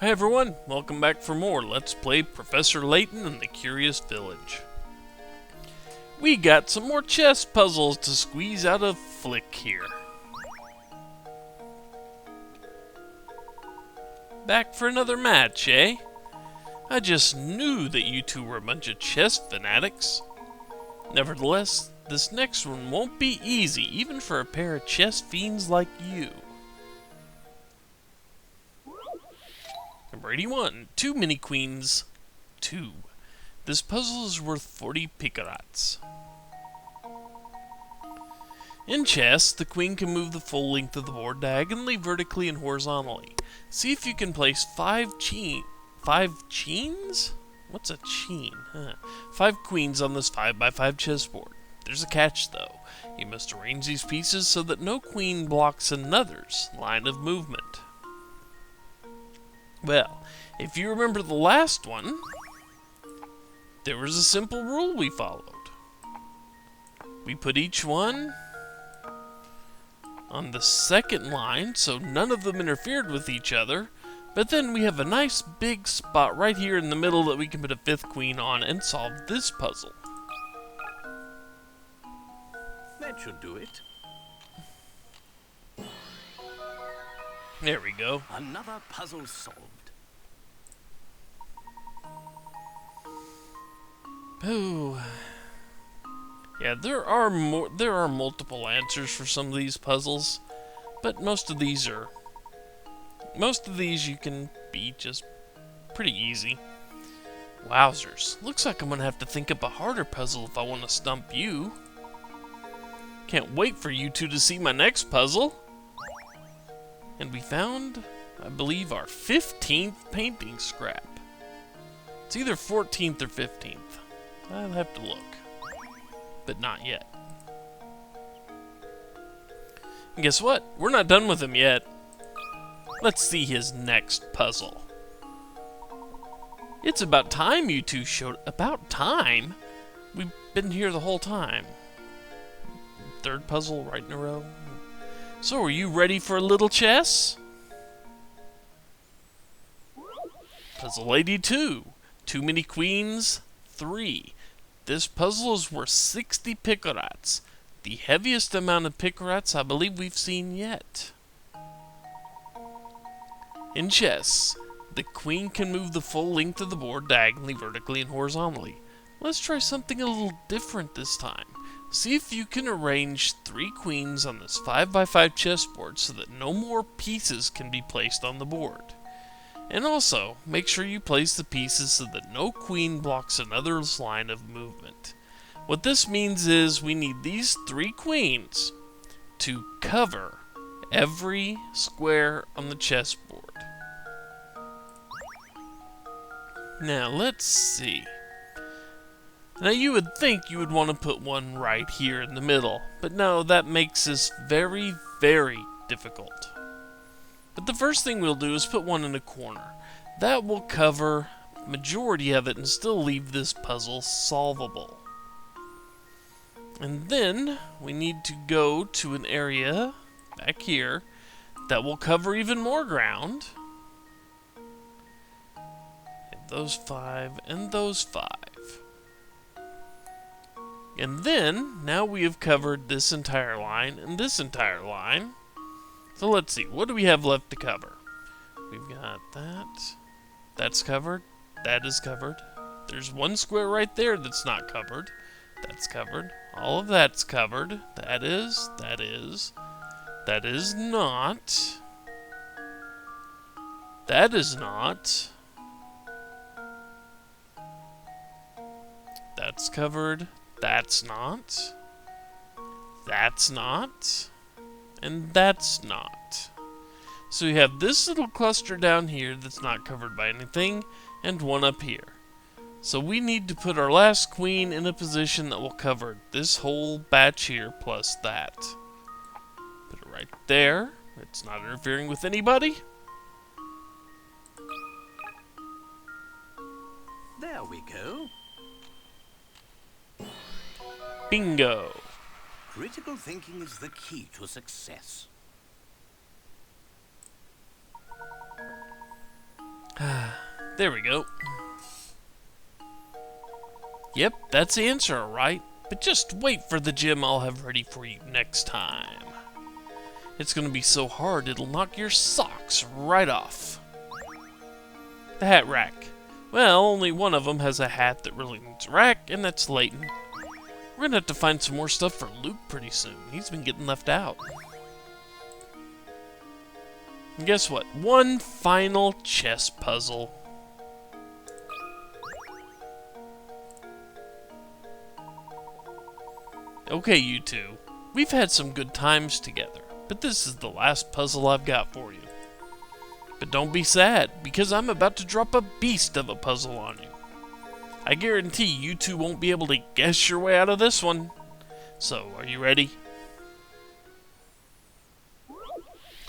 Hi everyone, welcome back for more Let's Play Professor Layton and the Curious Village. We got some more chess puzzles to squeeze out of Flick here. Back for another match, eh? I just knew that you two were a bunch of chess fanatics. Nevertheless, this next one won't be easy, even for a pair of chess fiends like you. Number 81, 2 mini queens, 2. This puzzle is worth 40 picarats. In chess, the queen can move the full length of the board diagonally, vertically, and horizontally. See if you can place 5 cheens? What's a cheen? 5 queens on this 5x5 chessboard. There's a catch though. You must arrange these pieces so that no queen blocks another's line of movement. Well, if you remember the last one, there was a simple rule we followed. We put each one on the second line so none of them interfered with each other, but then we have a nice big spot right here in the middle that we can put a 5th queen on and solve this puzzle. That should do it. There we go. Another puzzle solved. Ooh. Yeah, there are multiple answers for some of these puzzles, but most of these you can beat just pretty easy. Wowzers. Looks like I'm gonna have to think up a harder puzzle if I want to stump you. Can't wait for you two to see my next puzzle. And we found, I believe, our 15th painting scrap. It's either 14th or 15th. I'll have to look. But not yet. And guess what? We're not done with him yet. Let's see his next puzzle. It's about time you two showed... About time? We've been here the whole time. 3rd puzzle right in a row. So, are you ready for a little chess? Puzzle 82. 2 mini queens, 3. This puzzle is worth 60 picarats. The heaviest amount of picarats I believe we've seen yet. In chess, the queen can move the full length of the board diagonally, vertically, and horizontally. Let's try something a little different this time. See if you can arrange 3 queens on this 5x5 chessboard so that no more pieces can be placed on the board. And also, make sure you place the pieces so that no queen blocks another's line of movement. What this means is we need these 3 queens to cover every square on the chessboard. Now, let's see. Now you would think you would want to put one right here in the middle, but no, that makes this very, very difficult. But the first thing we'll do is put one in a corner. That will cover the majority of it and still leave this puzzle solvable. And then we need to go to an area back here that will cover even more ground. And those 5 and those 5. And then, now we have covered this entire line and this entire line. So let's see, what do we have left to cover? We've got that. That's covered. That is covered. There's one square right there that's not covered. That's covered. All of that's covered. That is not. That is not. That's covered. That's not. That's not. And that's not. So we have this little cluster down here that's not covered by anything, and one up here. So we need to put our last queen in a position that will cover this whole batch here plus that. Put it right there. It's not interfering with anybody. There we go. Bingo. Critical thinking is the key to success. There we go. Yep, that's the answer, alright. But just wait for the gym I'll have ready for you next time. It's gonna be so hard it'll knock your socks right off. The hat rack. Well, only one of them has a hat that really needs a rack, and that's Layton. We're gonna have to find some more stuff for Luke pretty soon. He's been getting left out. And guess what? One final chess puzzle. Okay, you two. We've had some good times together, but this is the last puzzle I've got for you. But don't be sad, because I'm about to drop a beast of a puzzle on you. I guarantee you two won't be able to guess your way out of this one. So, are you ready?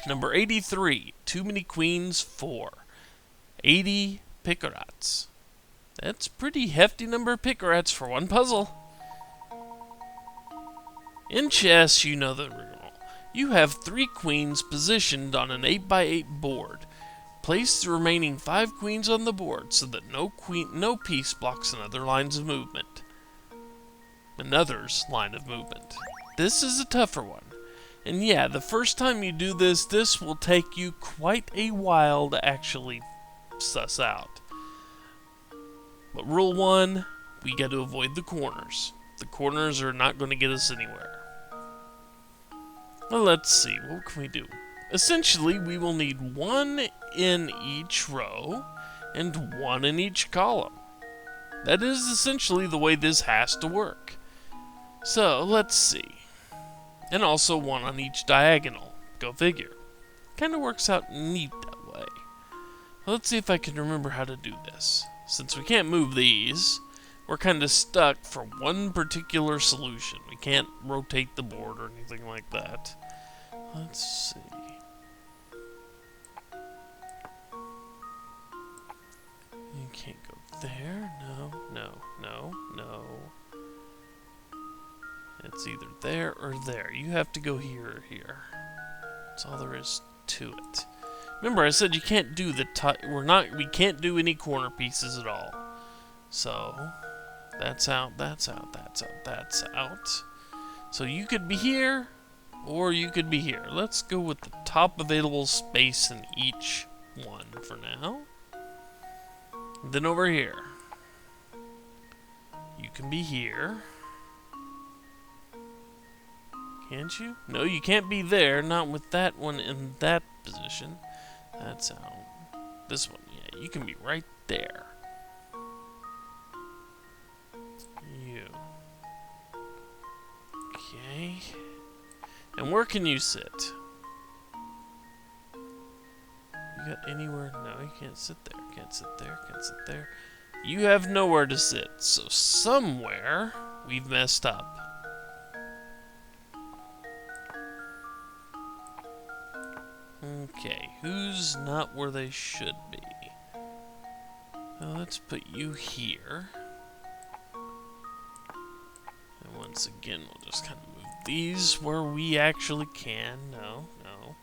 Number 83, Too Many Queens 4. 80 Picarats. That's a pretty hefty number of Picarats for one puzzle. In chess, you know the rule. You have 3 queens positioned on an 8x8 board. Place the remaining 5 queens on the board so that no piece blocks another's line of movement. This is a tougher one. And yeah, the first time you do this, this will take you quite a while to actually suss out. But rule 1, we got to avoid the corners. The corners are not going to get us anywhere. Well, let's see, what can we do? Essentially, we will need 1 in each row and 1 in each column. That is essentially the way this has to work. So, let's see. And also 1 on each diagonal. Go figure. Kind of works out neat that way. Well, let's see if I can remember how to do this. Since we can't move these, we're kind of stuck for one particular solution. We can't rotate the board or anything like that. Let's see. You can't go there. No, no, no, no. It's either there or there. You have to go here or here. That's all there is to it. Remember, I said you can't do the we can't do any corner pieces at all. So that's out, that's out, that's out, that's out. So you could be here, or you could be here. Let's go with the top available space in each one for now. Then over here. You can be here. Can't you? No, you can't be there. Not with that one in that position. That's out. This one, yeah, you can be right there. You. Okay. And where can you sit? You got anywhere? No, you can't sit there. Can't sit there. Can't sit there. You have nowhere to sit. So somewhere we've messed up. Okay, who's not where they should be? Well, let's put you here. And once again, we'll just kind of move these where we actually can. No, no.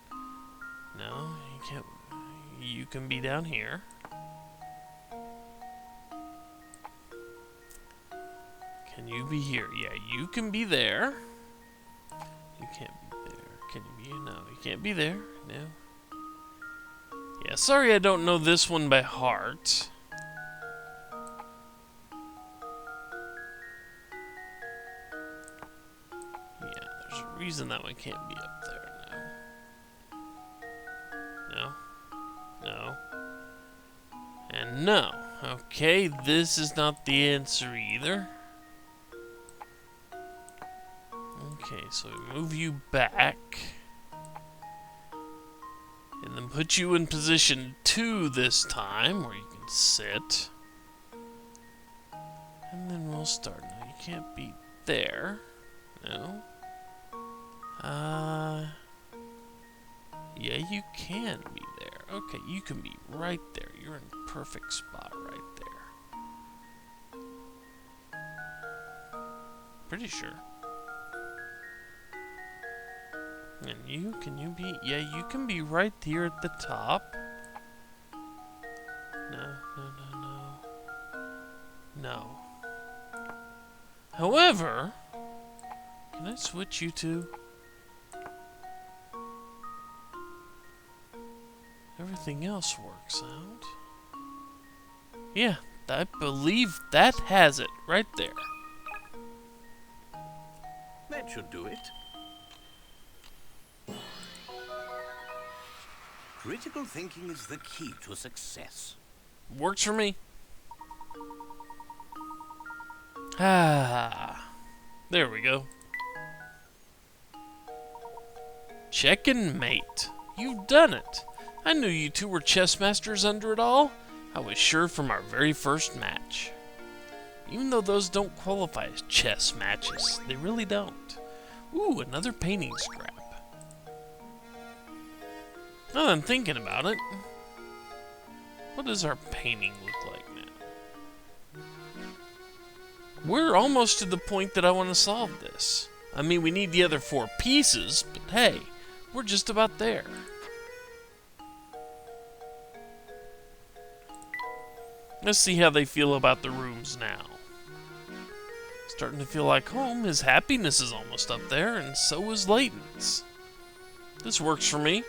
No, you can't. You can be down here. Can you be here? Yeah, you can be there. You can't be there. Can you be? No, you can't be there. No. Yeah, sorry I don't know this one by heart. Yeah, there's a reason that one can't be up there. No. No. No. And no. Okay, this is not the answer either. Okay, so we move you back. And then put you in position 2 this time, where you can sit. And then we'll start. Now, you can't be there. No. Yeah, you can be there. Okay, you can be right there. You're in a perfect spot right there. Pretty sure. And you, can you be? Yeah, you can be right here at the top. no. However, can I switch you two? Everything else works out. Yeah, I believe that has it right there. That should do it. Critical thinking is the key to success. Works for me. Ah, there we go. Check and mate. You've done it. I knew you two were chess masters under it all. I was sure from our very first match. Even though those don't qualify as chess matches, they really don't. Ooh, another painting scrap. Now that I'm thinking about it, what does our painting look like now? We're almost to the point that I want to solve this. I mean, we need the other 4 pieces, but hey, we're just about there. Let's see how they feel about the rooms now. Starting to feel like home. His happiness is almost up there, and so is Layton's. This works for me.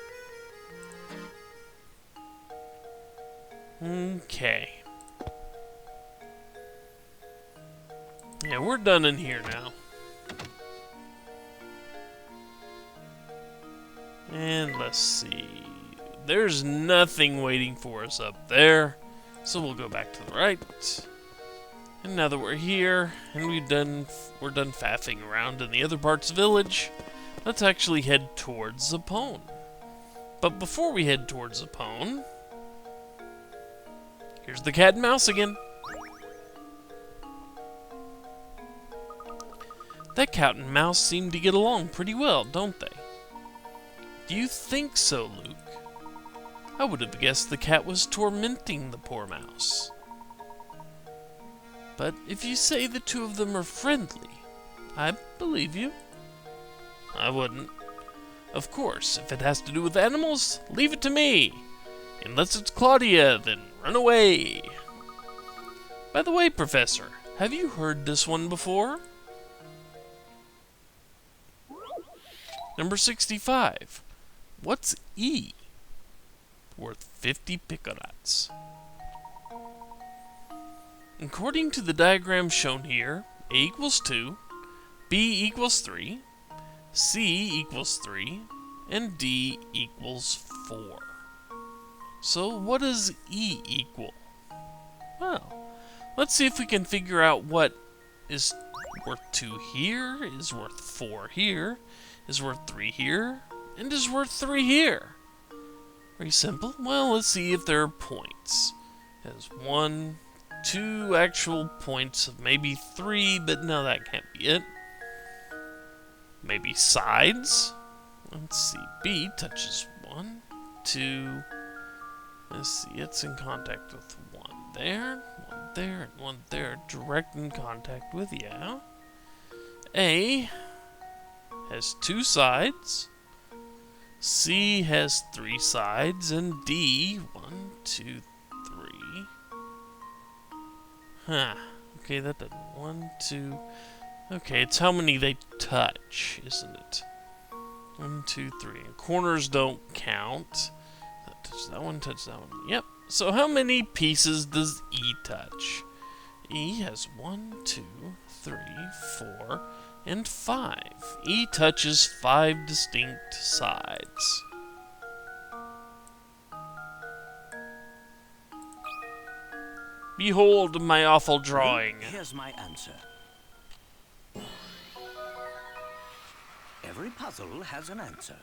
Okay. Yeah, we're done in here now. And let's see. There's nothing waiting for us up there. So we'll go back to the right. And now that we're here, and we're done faffing around in the other parts of the village, let's actually head towards Zapone. But before we head towards Zapone, here's the cat and mouse again. That cat and mouse seem to get along pretty well, don't they? Do you think so, Luke? I would have guessed the cat was tormenting the poor mouse. But if you say the two of them are friendly, I believe you. I wouldn't. Of course, if it has to do with animals, leave it to me. Unless it's Claudia, then run away. By the way, Professor, have you heard this one before? Number 65. What's E? Worth 50 piconuts. According to the diagram shown here, A equals 2, B equals 3, C equals 3, and D equals 4. So what does E equal? Well, let's see if we can figure out what is worth 2 here, is worth 4 here, is worth 3 here, and is worth 3 here. Very simple. Well, let's see if there are points. There's 1, 2 actual points of maybe 3, but no, that can't be it. Maybe sides. Let's see. B touches 1, 2. Let's see. It's in contact with 1 there, and 1 there. Direct in contact with, yeah. A has 2 sides. C has 3 sides, and D, 1, 2, 3. Huh. Okay, that doesn't. 1, 2. Okay, it's how many they touch, isn't it? 1, 2, 3. And corners don't count. Touch that one, touch that one. Yep. So how many pieces does E touch? E has 1, 2, 3, 4, and 5. E touches 5 distinct sides. Behold my awful drawing. Here's my answer. Every puzzle has an answer.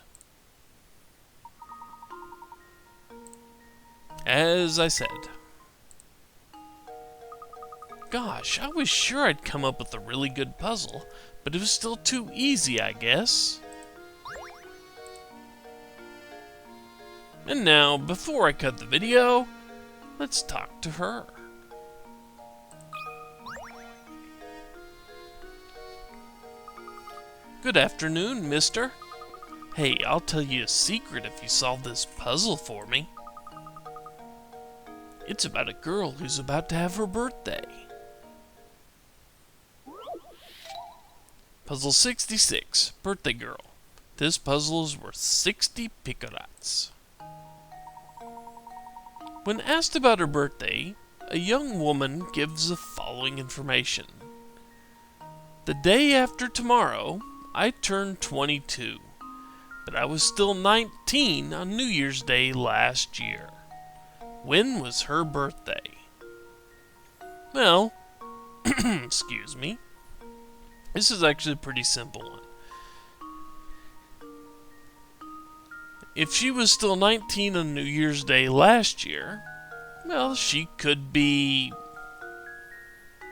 As I said. Gosh, I was sure I'd come up with a really good puzzle, but it was still too easy, I guess. And now, before I cut the video, let's talk to her. Good afternoon, mister. Hey, I'll tell you a secret if you solve this puzzle for me. It's about a girl who's about to have her birthday. Puzzle 66, Birthday Girl. This puzzle is worth 60 picarats. When asked about her birthday, a young woman gives the following information. The day after tomorrow, I turned 22, but I was still 19 on New Year's Day last year. When was her birthday? Well, excuse me. This is actually a pretty simple one. If she was still 19 on New Year's Day last year, well, she could be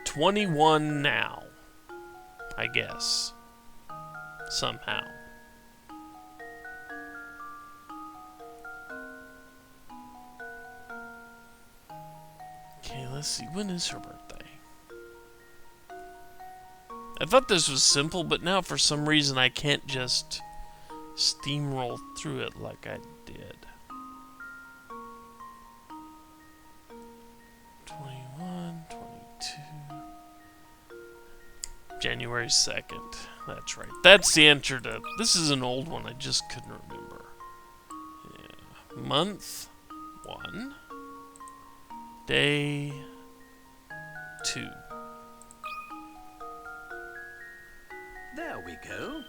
21 now, I guess. Somehow. Okay, let's see. When is her birthday? I thought this was simple, but now for some reason I can't just steamroll through it like I did. 21, 22... January 2nd. That's right. That's the answer to... This is an old one I just couldn't remember. Yeah. Month 1. Day 2. There we go.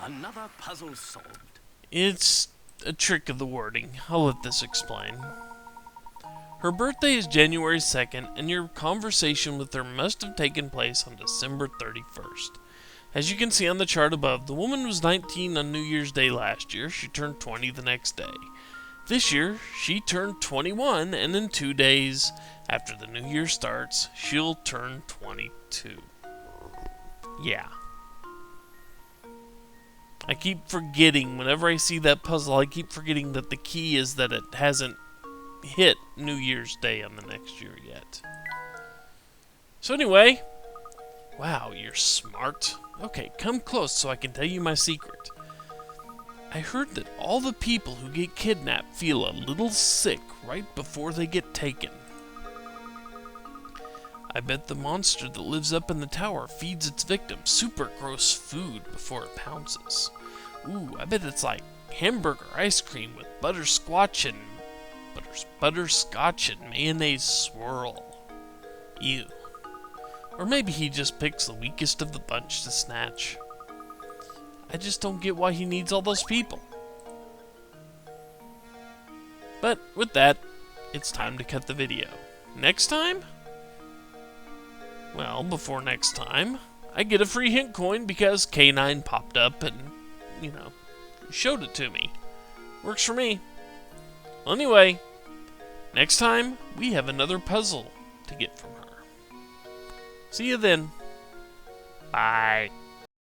Another puzzle solved. It's a trick of the wording. I'll let this explain. Her birthday is January 2nd, and your conversation with her must have taken place on December 31st. As you can see on the chart above, the woman was 19 on New Year's Day last year. She turned 20 the next day. This year, she turned 21, and in 2 days, after the new year starts, she'll turn 22. Yeah. I keep forgetting, whenever I see that puzzle, I keep forgetting that the key is that it hasn't hit New Year's Day on the next year yet. So anyway, wow, you're smart. Okay, come close so I can tell you my secret. I heard that all the people who get kidnapped feel a little sick right before they get taken. I bet the monster that lives up in the tower feeds its victims super gross food before it pounces. Ooh, I bet it's like hamburger ice cream with butterscotch and mayonnaise swirl. Ew. Or maybe he just picks the weakest of the bunch to snatch. I just don't get why he needs all those people. But with that, it's time to cut the video. Next time? Well, before next time, I get a free hint coin because K9 popped up and, showed it to me. Works for me. Well, anyway, next time, we have another puzzle to get from her. See you then. Bye.